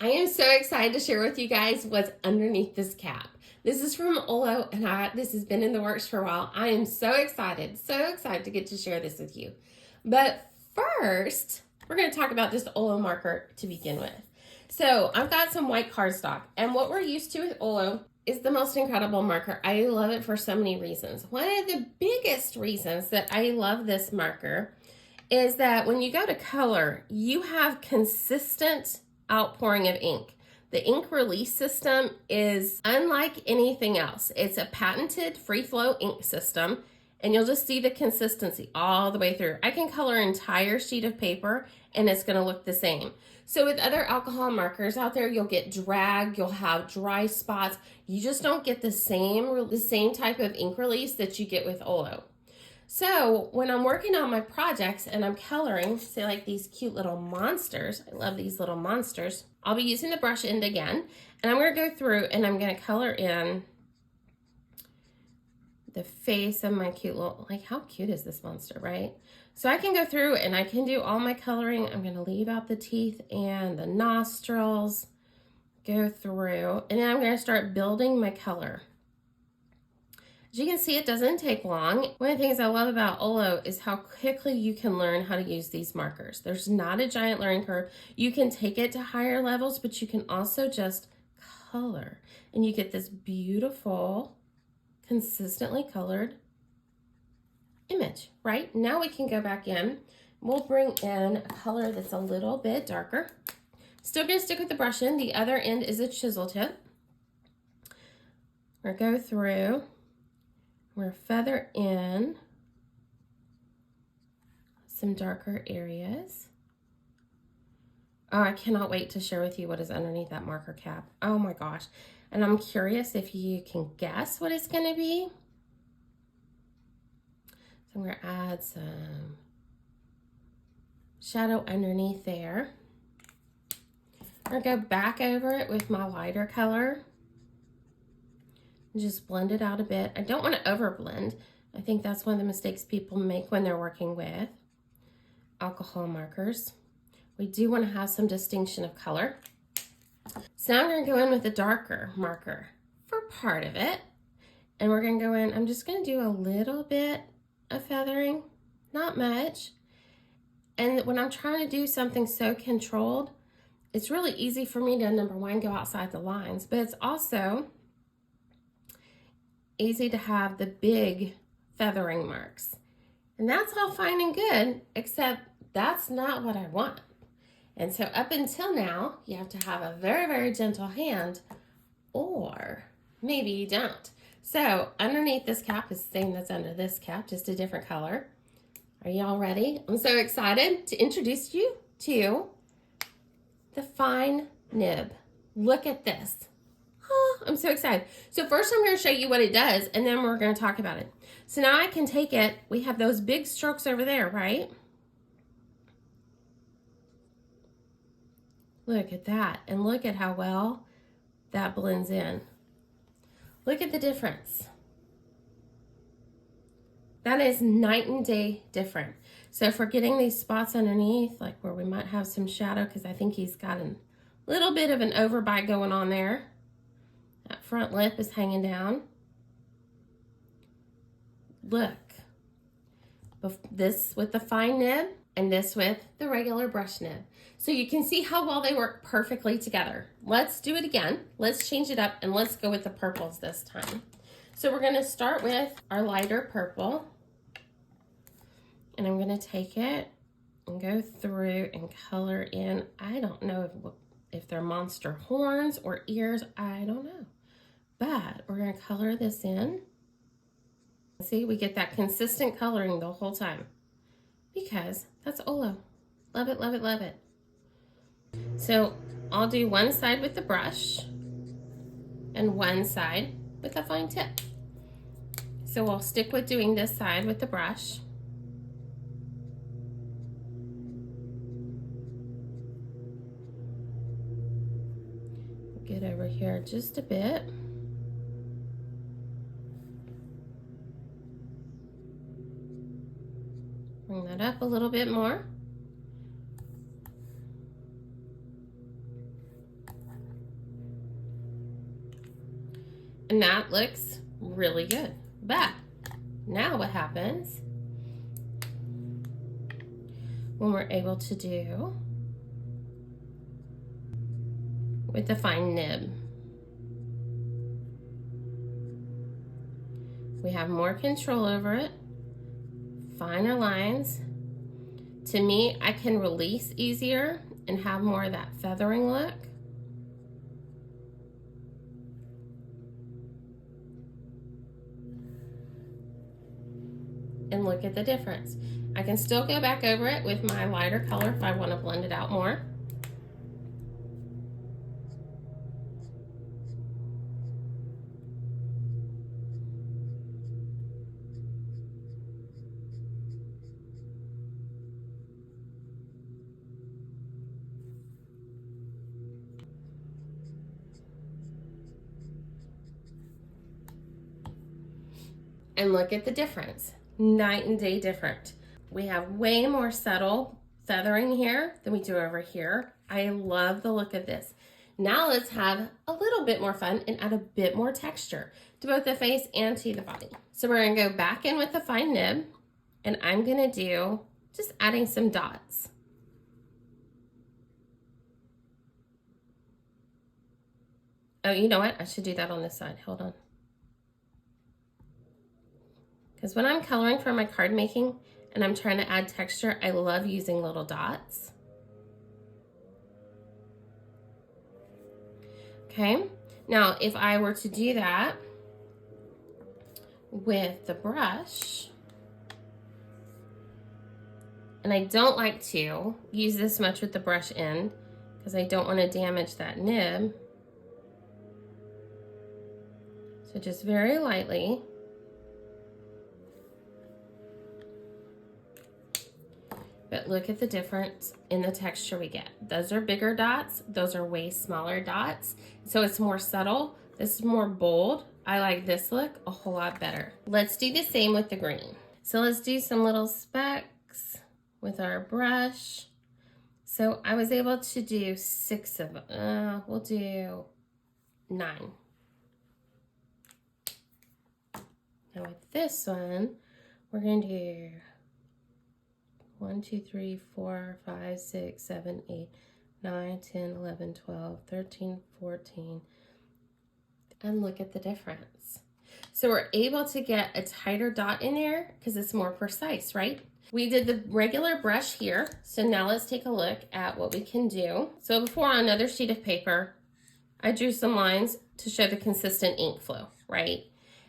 I am so excited to share with you guys what's underneath this cap. This is from OLO, and this has been in the works for a while. I am so excited to get to share this with you. But first, we're going to talk about this OLO marker to begin with. So I've got some white cardstock, and what we're used to with OLO is the most incredible marker. I love it for so many reasons. One of the biggest reasons that I love this marker is that when you go to color, you have consistent outpouring of ink. The ink release system is unlike anything else. It's a patented free flow ink system, and you'll just see the consistency all the way through. I can color an entire sheet of paper and it's going to look the same. So with other alcohol markers out there, you'll get drag, you'll have dry spots. You just don't get the same type of ink release that you get with OLO. So when I'm working on my projects and I'm coloring, say like these cute little monsters, I love these little monsters, I'll be using the brush end again, and I'm going to go through and I'm going to color in the face of my cute little, like how cute is this monster, right? So I can go through and I can do all my coloring. I'm going to leave out the teeth and the nostrils, go through, and then I'm going to start building my color. As you can see, it doesn't take long. One of the things I love about OLO is how quickly you can learn how to use these markers. There's not a giant learning curve. You can take it to higher levels, but you can also just color. And you get this beautiful, consistently colored image, right? Now we can go back in. We'll bring in a color that's a little bit darker. Still gonna stick with the brush end. The other end is a chisel tip. We're gonna go through. We're feather in some darker areas. Oh, I cannot wait to share with you what is underneath that marker cap. Oh my gosh. And I'm curious if you can guess what it's going to be. So I'm going to add some shadow underneath there. I'm going to go back over it with my lighter color. Just blend it out a bit. I don't want to overblend. I think that's one of the mistakes people make when they're working with alcohol markers. We do want to have some distinction of color. So now I'm going to go in with a darker marker for part of it. And we're going to go in, I'm just going to do a little bit of feathering, not much. And when I'm trying to do something so controlled, it's really easy for me to, number one, go outside the lines, but it's also easy to have the big feathering marks. And that's all fine and good, except that's not what I want. And so up until now, you have to have a very, very gentle hand, or maybe you don't. So underneath this cap is the same that's under this cap, just a different color. Are y'all ready? I'm so excited to introduce you to the Fine Nib. Look at this. Oh, I'm so excited. So first I'm going to show you what it does, and then we're going to talk about it. So now I can take it, we have those big strokes over there, right? Look at that, and look at how well that blends in. Look at the difference. That is night and day different. So if we're getting these spots underneath, like where we might have some shadow, because I think he's got a little bit of an overbite going on there. That front lip is hanging down. Look. This with the fine nib and this with the regular brush nib. So you can see how well they work perfectly together. Let's do it again. Let's change it up and let's go with the purples this time. So we're going to start with our lighter purple. And I'm going to take it and go through and color in. I don't know if they're monster horns or ears. I don't know. But we're going to color this in. See, we get that consistent coloring the whole time because that's OLO. Love it, love it, love it. So I'll do one side with the brush and one side with a fine tip. So we'll stick with doing this side with the brush. Get over here just a bit. Bring that up a little bit more. And that looks really good. But now what happens when we're able to do with the fine nib? We have more control over it, finer lines. To me, I can release easier and have more of that feathering look. And look at the difference. I can still go back over it with my lighter color if I want to blend it out more. And look at the difference. Night and day different. We have way more subtle feathering here than we do over here. I love the look of this. Now let's have a little bit more fun and add a bit more texture to both the face and to the body. So we're gonna go back in with the fine nib, and I'm gonna do just adding some dots. Oh, you know what? I should do that on this side. Hold on. Because when I'm coloring for my card making and I'm trying to add texture, I love using little dots. Okay, now if I were to do that with the brush, and I don't like to use this much with the brush end because I don't want to damage that nib. So just very lightly. But look at the difference in the texture we get. Those are bigger dots. Those are way smaller dots. So it's more subtle. This is more bold. I like this look a whole lot better. Let's do the same with the green. So let's do some little specks with our brush. So I was able to do 6 of them. We'll do 9. Now with this one, we're going to do 1, 2, 3, 4, 5, 6, 7, 8, 9, 10, 11, 12, 13, 14. And look at the difference. So we're able to get a tighter dot in there because it's more precise, right? We did the regular brush here. So now let's take a look at what we can do. So before on another sheet of paper, I drew some lines to show the consistent ink flow, right?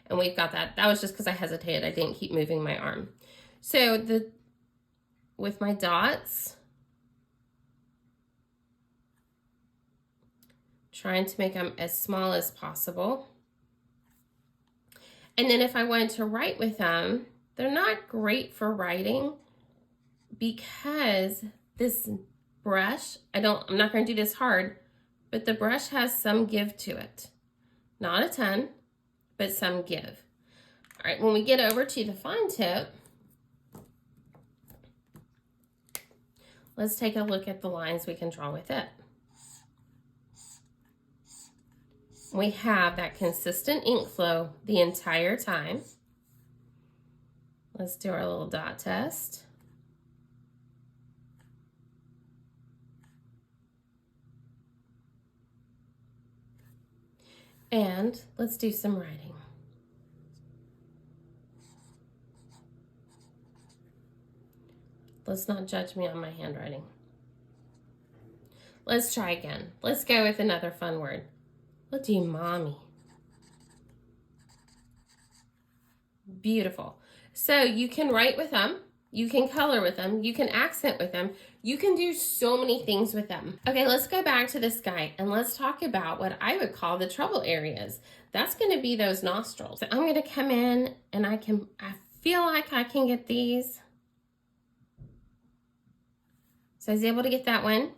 And we've got that. That was just because I hesitated. I didn't keep moving my arm. So with my dots, trying to make them as small as possible. And then if I wanted to write with them, they're not great for writing because this brush, I'm not going to do this hard, but the brush has some give to it. Not a ton, but some give. All right, when we get over to the fine tip, let's take a look at the lines we can draw with it. We have that consistent ink flow the entire time. Let's do our little dot test. And let's do some writing. Let's not judge me on my handwriting. Let's try again. Let's go with another fun word. We'll do mommy. Beautiful. So you can write with them, you can color with them, you can accent with them, you can do so many things with them. Okay, let's go back to this guy and let's talk about what I would call the trouble areas. That's gonna be those nostrils. So I'm gonna come in and I feel like I can get these. So I was able to get that one.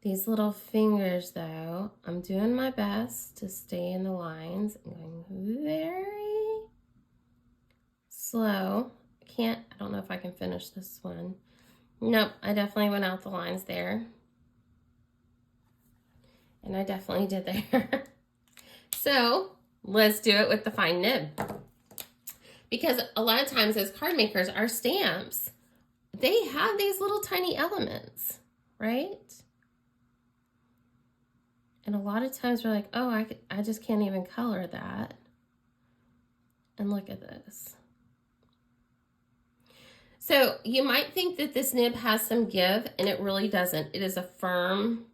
These little fingers though, I'm doing my best to stay in the lines. I'm going very slow. I don't know if I can finish this one. Nope, I definitely went out the lines there. And I definitely did there. So Let's do it with the fine nib. Because a lot of times as card makers, our stamps, they have these little tiny elements, right? And a lot of times we're like, oh, I just can't even color that. And look at this. So you might think that this nib has some give, and it really doesn't. It is a firm,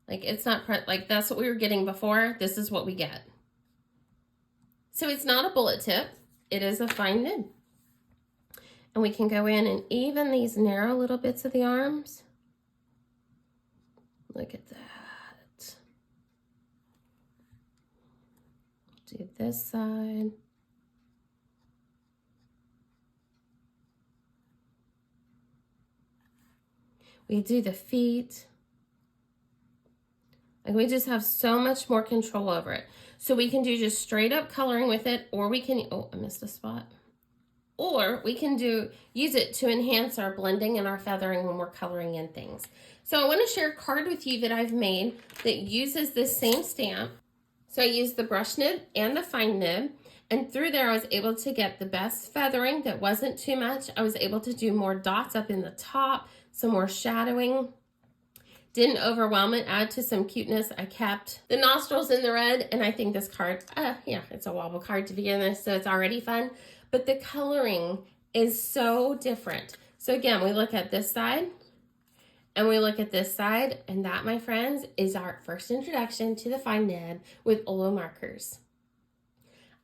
like it's not, like that's what we were getting before. This is what we get. So it's not a bullet tip. It is a fine nib. And we can go in and even these narrow little bits of the arms. Look at that. Do this side. We do the feet. And we just have so much more control over it. So we can do just straight up coloring with it, or we can, oh, I missed a spot. Or we can use it to enhance our blending and our feathering when we're coloring in things. So I want to share a card with you that I've made that uses this same stamp. So I used the brush nib and the fine nib, and through there I was able to get the best feathering that wasn't too much. I was able to do more dots up in the top, some more shadowing. Didn't overwhelm it, add to some cuteness. I kept the nostrils in the red, and I think this card, yeah, it's a wobble card to begin with, so it's already fun. But the coloring is so different. So again, we look at this side, and we look at this side, and that, my friends, is our first introduction to the fine nib with OLO markers.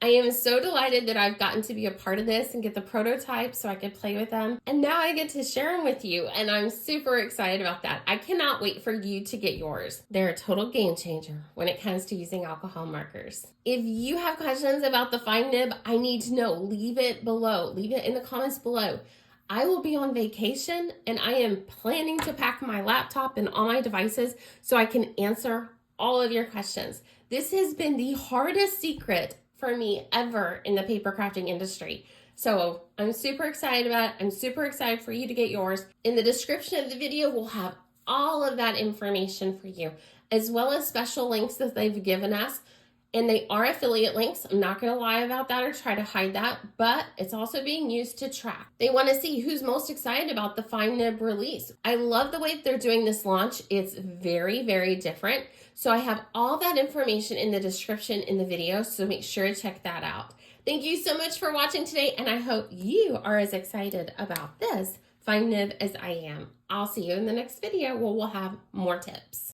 I am so delighted that I've gotten to be a part of this and get the prototypes so I could play with them. And now I get to share them with you, and I'm super excited about that. I cannot wait for you to get yours. They're a total game changer when it comes to using alcohol markers. If you have questions about the fine nib, I need to know. Leave it below. Leave it in the comments below. I will be on vacation, and I am planning to pack my laptop and all my devices so I can answer all of your questions. This has been the hardest secret for me ever in the paper crafting industry. So I'm super excited about it. I'm super excited for you to get yours. In the description of the video, we'll have all of that information for you, as well as special links that they've given us. And they are affiliate links. I'm not going to lie about that or try to hide that, but it's also being used to track. They want to see who's most excited about the fine nib release. I love the way that they're doing this launch. It's very, very different. So I have all that information in the description in the video, so make sure to check that out. Thank you so much for watching today, and I hope you are as excited about this fine nib as I am. I'll see you in the next video where we'll have more tips.